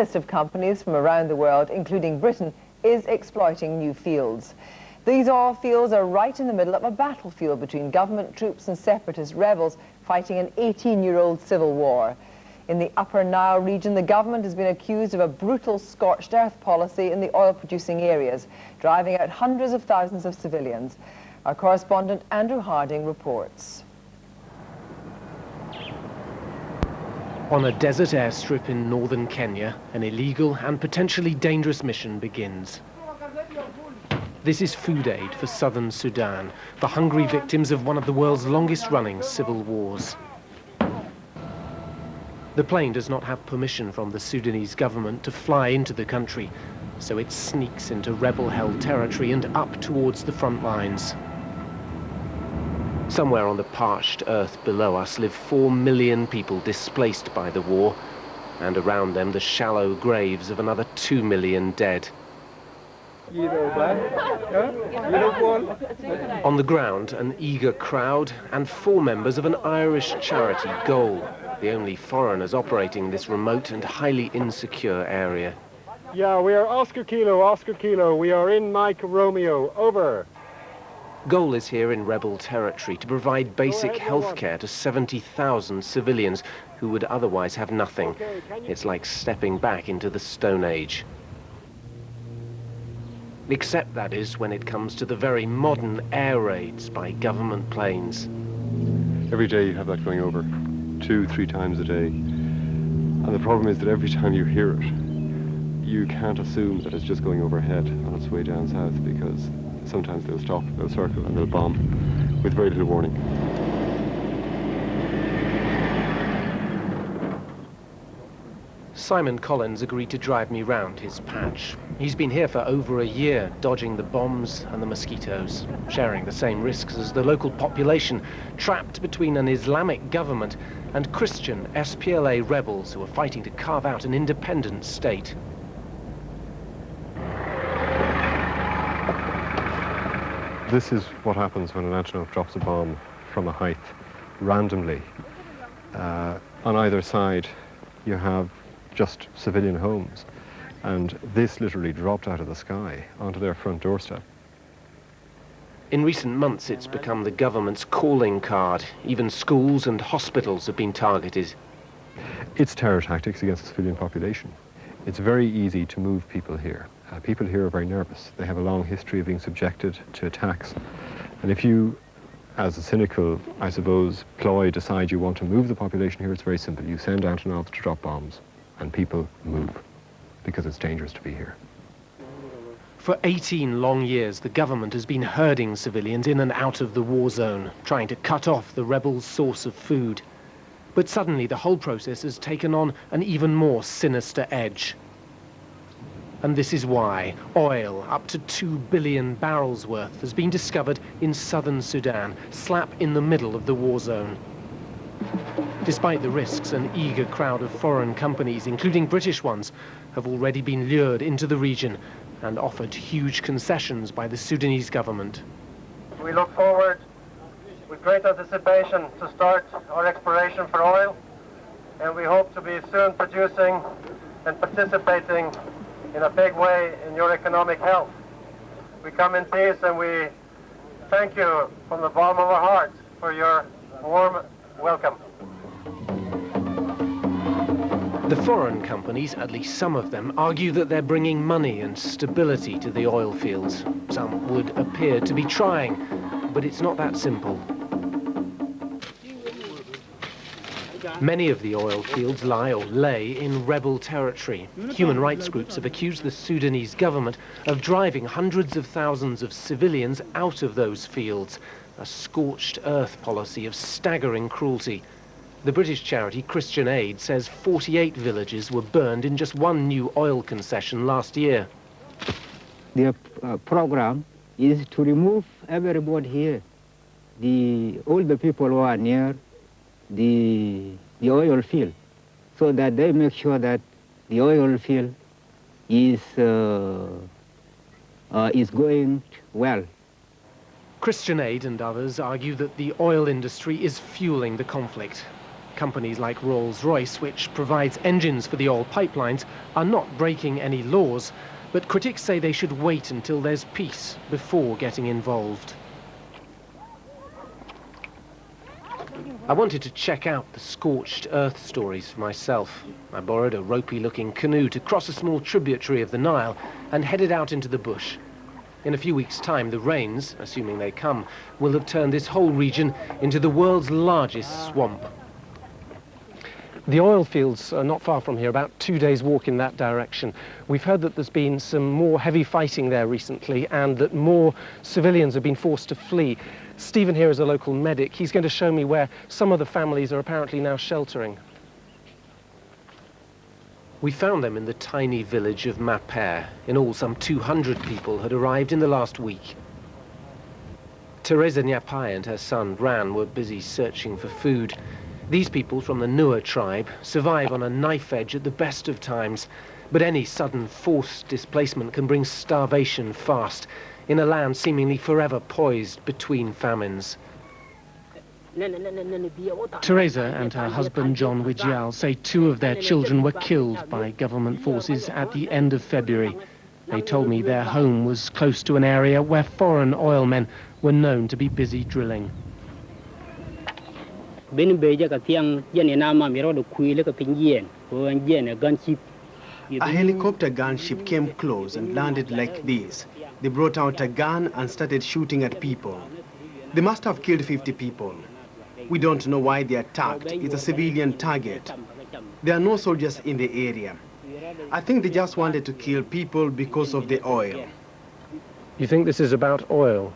list of companies from around the world, including Britain, is exploiting new fields. These oil fields are right in the middle of a battlefield between government troops and separatist rebels fighting an 18-year-old civil war. In the Upper Nile region, the government has been accused of a brutal scorched earth policy in the oil-producing areas, driving out hundreds of thousands of civilians. Our correspondent Andrew Harding reports. On a desert airstrip in northern Kenya, an illegal and potentially dangerous mission begins. This is food aid for southern Sudan, the hungry victims of one of the world's longest-running civil wars. The plane does not have permission from the Sudanese government to fly into the country, so it sneaks into rebel-held territory and up towards the front lines. Somewhere on the parched earth below us live 4 million people displaced by the war, and around them the shallow graves of another 2 million dead. On the ground, an eager crowd and 4 members of an Irish charity, Goal, the only foreigners operating this remote and highly insecure area. Yeah, we are Oscar Kilo. We are in Mike Romeo. Over. Goal is here in rebel territory to provide basic health care to 70,000 civilians who would otherwise have nothing. It's like stepping back into the Stone Age. Except, that is, when it comes to the very modern air raids by government planes. Every day you have that going over, 2-3 times a day. And the problem is that every time you hear it, you can't assume that it's just going overhead on its way down south, because sometimes they'll stop, they'll circle, and they'll bomb with very little warning. Simon Collins agreed to drive me round his patch. He's been here for over a year, dodging the bombs and the mosquitoes, sharing the same risks as the local population, trapped between an Islamic government and Christian SPLA rebels who are fighting to carve out an independent state. This is what happens when an Antonov drops a bomb from a height, randomly. On either side, you have just civilian homes. And this literally dropped out of the sky onto their front doorstep. In recent months, it's become the government's calling card. Even schools and hospitals have been targeted. It's terror tactics against the civilian population. It's very easy to move people here. People here are very nervous. They have a long history of being subjected to attacks. And if you, as a cynical, I suppose, ploy, decide you want to move the population here, it's very simple. You send Antonovs to drop bombs, and people move, because it's dangerous to be here. For 18 long years, the government has been herding civilians in and out of the war zone, trying to cut off the rebels' source of food. But suddenly, the whole process has taken on an even more sinister edge. And this is why oil, up to 2 billion barrels worth, has been discovered in southern Sudan, slap in the middle of the war zone. Despite the risks, an eager crowd of foreign companies, including British ones, have already been lured into the region and offered huge concessions by the Sudanese government. We look forward with great anticipation to start our exploration for oil, and we hope to be soon producing and participating in a big way in your economic health. We come in peace, and we thank you from the bottom of our hearts for your warm welcome. The foreign companies, at least some of them, argue that they're bringing money and stability to the oil fields. Some would appear to be trying, but it's not that simple. Many of the oil fields lie or lay in rebel territory. Human rights groups have accused the Sudanese government of driving hundreds of thousands of civilians out of those fields, a scorched earth policy of staggering cruelty. The British charity Christian Aid says 48 villages were burned in just one new oil concession last year. The program is to remove everybody here, all the people who are near the oil field, so that they make sure that the oil field is going well. Christian Aid and others argue that the oil industry is fueling the conflict. Companies like Rolls-Royce, which provides engines for the oil pipelines, are not breaking any laws, but critics say they should wait until there's peace before getting involved. I wanted to check out the scorched earth stories for myself. I borrowed a ropey-looking canoe to cross a small tributary of the Nile and headed out into the bush. In a few weeks' time, the rains, assuming they come, will have turned this whole region into the world's largest swamp. The oil fields are not far from here, about 2 days' walk in that direction. We've heard that there's been some more heavy fighting there recently and that more civilians have been forced to flee. Stephen here is a local medic. He's going to show me where some of the families are apparently now sheltering. We found them in the tiny village of Maper. In all, some 200 people had arrived in the last week. Teresa Nyapai and her son Ran were busy searching for food. These people from the Nua tribe survive on a knife edge at the best of times, but any sudden forced displacement can bring starvation fast in a land seemingly forever poised between famines. Teresa and her husband John Wijial say 2 of their children were killed by government forces at the end of February. They told me their home was close to an area where foreign oil men were known to be busy drilling. A helicopter gunship came close and landed like this. They brought out a gun and started shooting at people. They must have killed 50 people. We don't know why they attacked. It's a civilian target. There are no soldiers in the area. I think they just wanted to kill people because of the oil. You think this is about oil?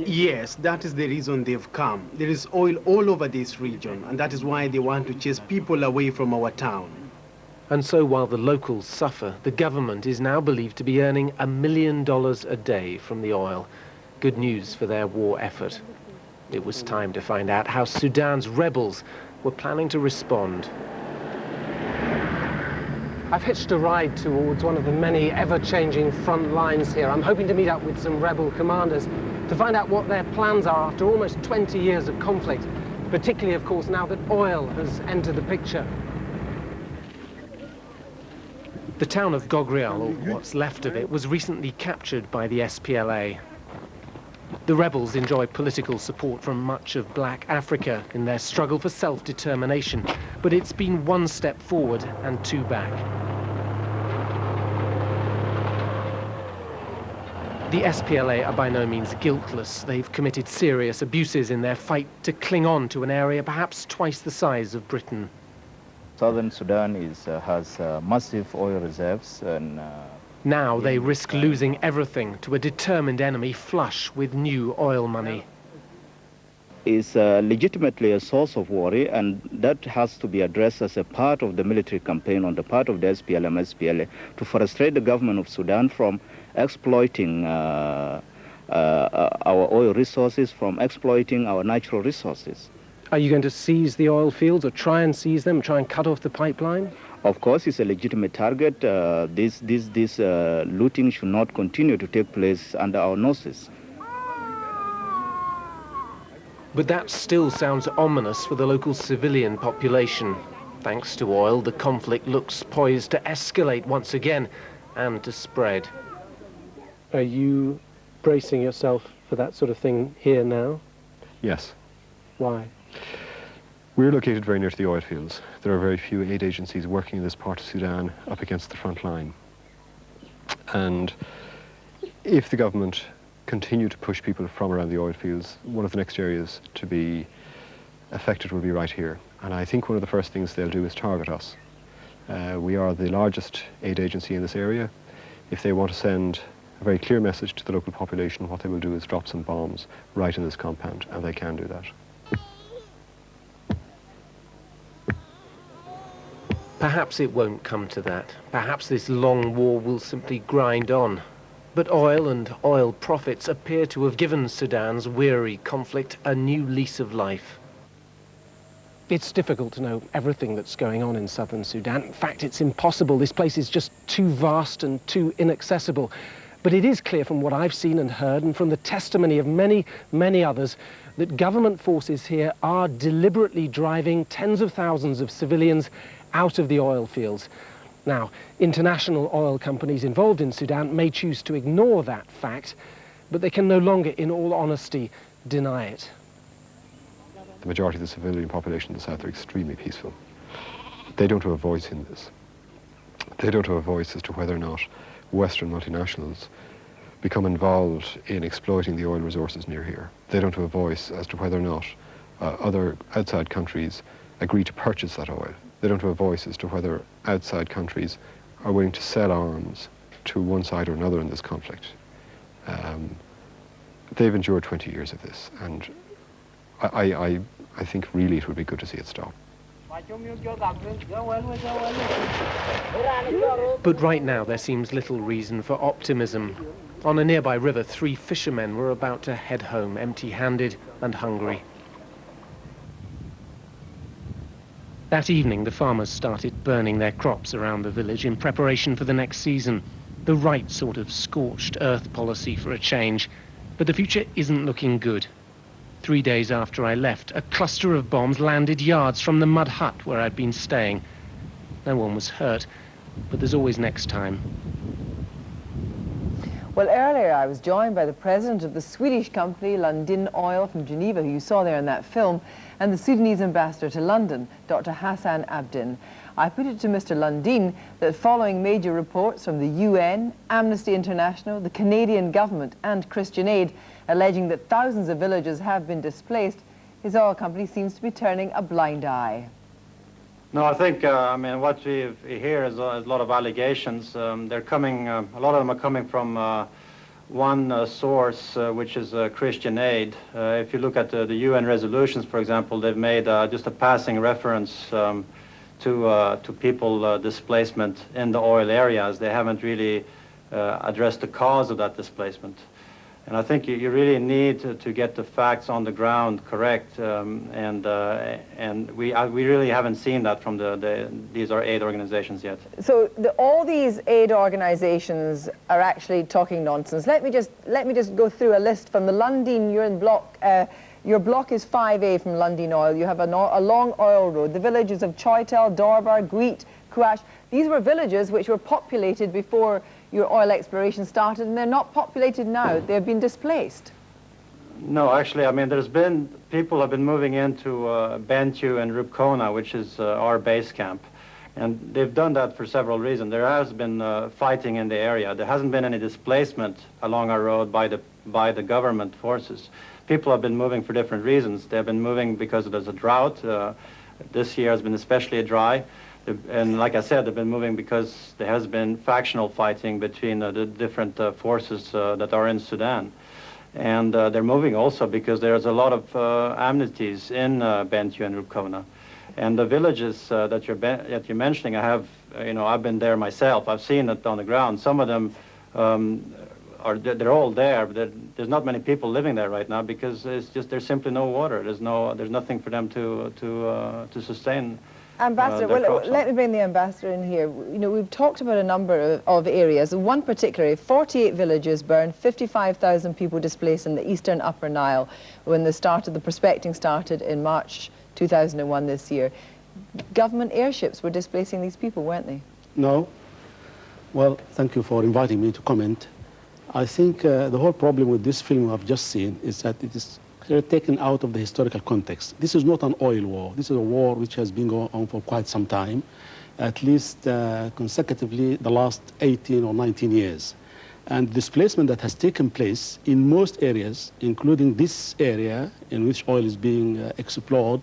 Yes, that is the reason they've come. There is oil all over this region, and that is why they want to chase people away from our town. And so while the locals suffer, the government is now believed to be earning $1 million a day from the oil. Good news for their war effort. It was time to find out how Sudan's rebels were planning to respond. I've hitched a ride towards one of the many ever-changing front lines here. I'm hoping to meet up with some rebel commanders to find out what their plans are after almost 20 years of conflict, particularly, of course, now that oil has entered the picture. The town of Gogrial, or what's left of it, was recently captured by the SPLA. The rebels enjoy political support from much of Black Africa in their struggle for self-determination, but it's been 1 step forward and 2 back. The SPLA are by no means guiltless. They've committed serious abuses in their fight to cling on to an area perhaps twice the size of Britain. Southern Sudan has massive oil reserves, and now they risk losing everything to a determined enemy flush with new oil money. Is legitimately a source of worry, and that has to be addressed as a part of the military campaign on the part of the SPLA to frustrate the government of Sudan from exploiting our oil resources, from exploiting our natural resources. Are you going to seize the oil fields, or try and seize them, try and cut off the pipeline? Of course, it's a legitimate target. This looting should not continue to take place under our noses. But that still sounds ominous for the local civilian population. Thanks to oil, the conflict looks poised to escalate once again and to spread. Are you bracing yourself for that sort of thing here now? Yes. Why? We're located very near to the oil fields. There are very few aid agencies working in this part of Sudan up against the front line. And if the government continue to push people from around the oil fields, one of the next areas to be affected will be right here. And I think one of the first things they'll do is target us. We are the largest aid agency in this area. If they want to send a very clear message to the local population, what they will do is drop some bombs right in this compound, and they can do that. Perhaps it won't come to that. Perhaps this long war will simply grind on. But oil and oil profits appear to have given Sudan's weary conflict a new lease of life. It's difficult to know everything that's going on in southern Sudan. In fact, it's impossible. This place is just too vast and too inaccessible. But it is clear from what I've seen and heard, and from the testimony of many, many others, that government forces here are deliberately driving tens of thousands of civilians out of the oil fields. Now, international oil companies involved in Sudan may choose to ignore that fact, but they can no longer, in all honesty, deny it. The majority of the civilian population in the south are extremely peaceful. They don't have a voice in this. They don't have a voice as to whether or not Western multinationals become involved in exploiting the oil resources near here. They don't have a voice as to whether or not other outside countries agree to purchase that oil. They don't have a voice as to whether outside countries are willing to sell arms to one side or another in this conflict. They've endured 20 years of this, and I think really it would be good to see it stop. But right now there seems little reason for optimism. On a nearby river, 3 fishermen were about to head home empty-handed and hungry. That evening, the farmers started burning their crops around the village in preparation for the next season. The right sort of scorched earth policy for a change. But the future isn't looking good. 3 days after I left, a cluster of bombs landed yards from the mud hut where I'd been staying. No one was hurt, but there's always next time. Well, earlier I was joined by the president of the Swedish company Lundin Oil from Geneva, who you saw there in that film, and the Sudanese ambassador to London, Dr. Hassan Abdin. I put it to Mr. Lundin that following major reports from the UN, Amnesty International, the Canadian government and Christian Aid alleging that thousands of villages have been displaced, his oil company seems to be turning a blind eye. No, I think, I mean, what we hear is a lot of allegations. They're coming, a lot of them are coming from one source, which is Christian Aid. If you look at the UN resolutions, for example, they've made just a passing reference to people displacement in the oil areas. They haven't really addressed the cause of that displacement. And I think you really need to get the facts on the ground correct, and we really haven't seen that from these aid organizations yet. So all these aid organizations are actually talking nonsense. Let me just go through a list from the Lundin. You're in block. Your block is 5A from Lundin Oil. You have a long oil road. The villages of Choitel, Dorbar, Guit, Kuash. These were villages which were populated before your oil exploration started, and they're not populated now. They've been displaced. No, actually, I mean, people have been moving into Bentiu and Rupkona, which is our base camp. And they've done that for several reasons. There has been fighting in the area. There hasn't been any displacement along our road by the government forces. People have been moving for different reasons. They've been moving because there's a drought. This year has been especially dry. And like I said, they've been moving because there has been factional fighting between the different forces that are in Sudan. And they're moving also because there's a lot of amnesties in Bentiu and Rupkona. And the villages that you're mentioning, I've been there myself. I've seen it on the ground. Some of them they're all there, but there's not many people living there right now because there's simply no water. There's nothing for them to sustain. Ambassador, well, let me bring the ambassador in here. You know, we've talked about a number of areas. One particularly, 48 villages burned, 55,000 people displaced in the eastern Upper Nile when the prospecting started in March 2001 this year. Government airships were displacing these people, weren't they? No. Well, thank you for inviting me to comment. I think the whole problem with this film I've just seen is that it is taken out of the historical context. This is not an oil war. This is a war which has been going on for quite some time, at least consecutively the last 18 or 19 years. And displacement that has taken place in most areas, including this area in which oil is being explored,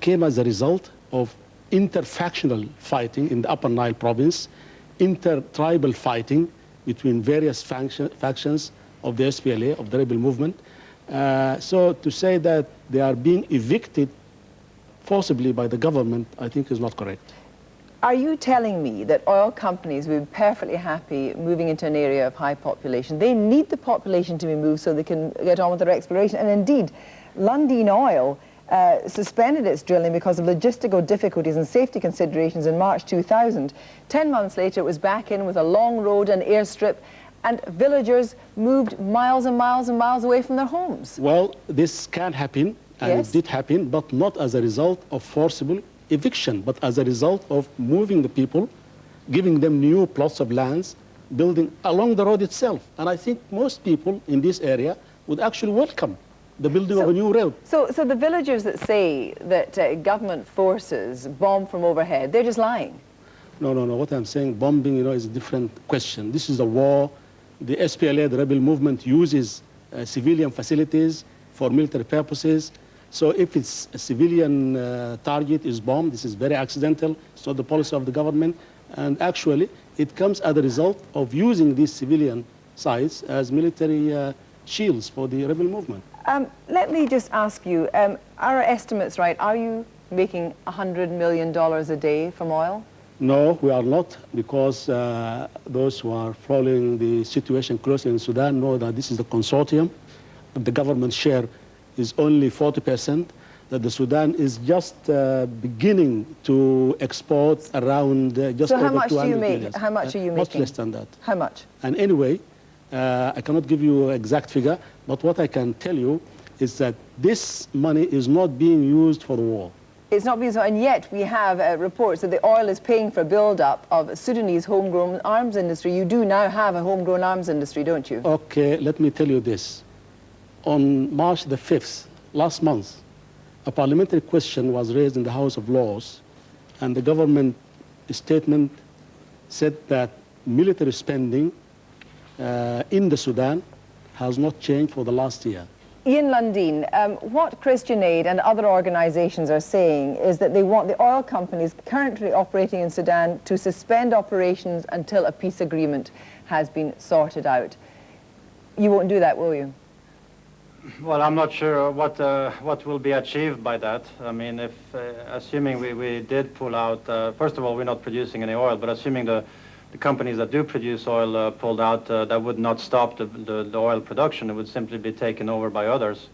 came as a result of interfactional fighting in the Upper Nile province, inter-tribal fighting between various factions of the SPLA, of the rebel movement. So to say that they are being evicted forcibly by the government, I think is not correct. Are you telling me that oil companies would be perfectly happy moving into an area of high population? They need the population to be moved so they can get on with their exploration. And indeed, Lundin Oil suspended its drilling because of logistical difficulties and safety considerations in March 2000. 10 months later, it was back in with a long road and airstrip and villagers moved miles and miles and miles away from their homes. Well, this can happen, and Yes. it did happen, but not as a result of forcible eviction, but as a result of moving the people, giving them new plots of lands, building along the road itself. And I think most people in this area would actually welcome the building of a new road. So the villagers that say that government forces bomb from overhead, they're just lying. No. What I'm saying, bombing, is a different question. This is a war. The SPLA, the rebel movement, uses civilian facilities for military purposes. So if it's a civilian target is bombed, this is very accidental. It's not the policy of the government. And actually, it comes as a result of using these civilian sites as military shields for the rebel movement. Let me just ask you, are our estimates right? Are you making $100 million a day from oil? No, we are not, because those who are following the situation closely in Sudan know that this is the consortium. The government share is only 40%, that the Sudan is just beginning to export around just so over 200 million. how much do you make? How much are you making? Much less than that. How much? And anyway, I cannot give you an exact figure, but what I can tell you is that this money is not being used for the war. It's not being so, and yet we have reports that the oil is paying for build-up of Sudanese homegrown arms industry. You do now have a homegrown arms industry, don't you? Okay, let me tell you this. On March the 5th, last month, a parliamentary question was raised in the House of Lords, and the government statement said that military spending in the Sudan has not changed for the last year. Ian Lundeen, what Christian Aid and other organisations are saying is that they want the oil companies currently operating in Sudan to suspend operations until a peace agreement has been sorted out. You won't do that, will you? Well, I'm not sure what will be achieved by that. I mean, if assuming we did pull out, first of all, we're not producing any oil, but assuming the companies that do produce oil pulled out, that would not stop the oil production. It would simply be taken over by others.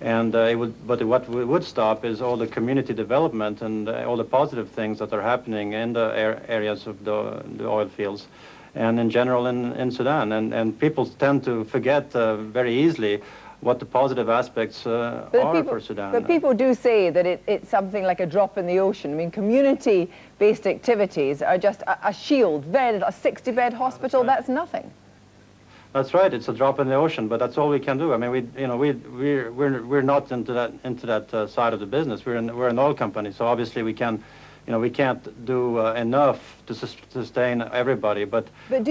And but what would stop is all the community development and all the positive things that are happening in the areas of the oil fields and in general in Sudan. And people tend to forget very easily what the positive aspects are for Sudan. But people do say that it's something like a drop in the ocean. I mean, community-based activities are just a shield. A 60-bed hospital, that's nothing. That's right. It's a drop in the ocean, but that's all we can do. I mean, we're not into that side of the business. We're an oil company, so obviously we can. We can't do enough to sustain everybody, but what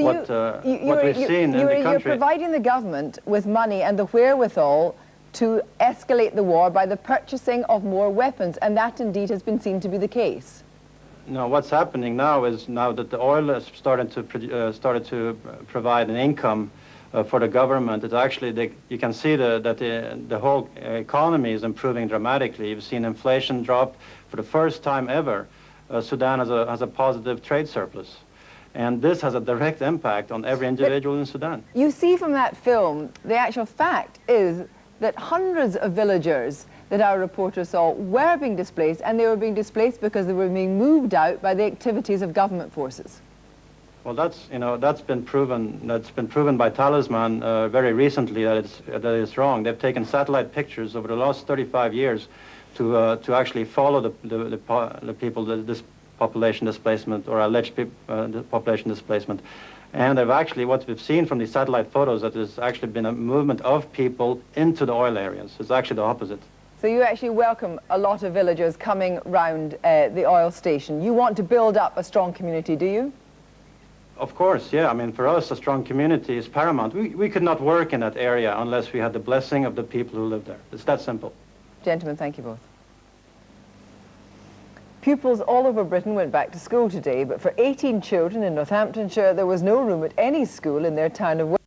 we've seen in the country... You're providing the government with money and the wherewithal to escalate the war by the purchasing of more weapons, and that indeed has been seen to be the case. No, what's happening now is now that the oil has started to provide an income for the government, it's actually, you can see that the whole economy is improving dramatically. You've seen inflation drop for the first time ever. Sudan has a positive trade surplus. And this has a direct impact on every individual in Sudan. You see from that film, the actual fact is that hundreds of villagers that our reporters saw were being displaced, and they were being displaced because they were being moved out by the activities of government forces. Well, that's been proven. That's been proven by Talisman very recently that it's wrong. They've taken satellite pictures over the last 35 years to actually follow the people, this population displacement or alleged population displacement. And they've actually, what we've seen from these satellite photos, that there's actually been a movement of people into the oil areas. It's actually the opposite. So you actually welcome a lot of villagers coming round the oil station. You want to build up a strong community, do you? Of course, yeah. I mean, for us, a strong community is paramount. We could not work in that area unless we had the blessing of the people who live there. It's that simple. Gentlemen, thank you both. Pupils all over Britain went back to school today, but for 18 children in Northamptonshire, there was no room at any school in their town of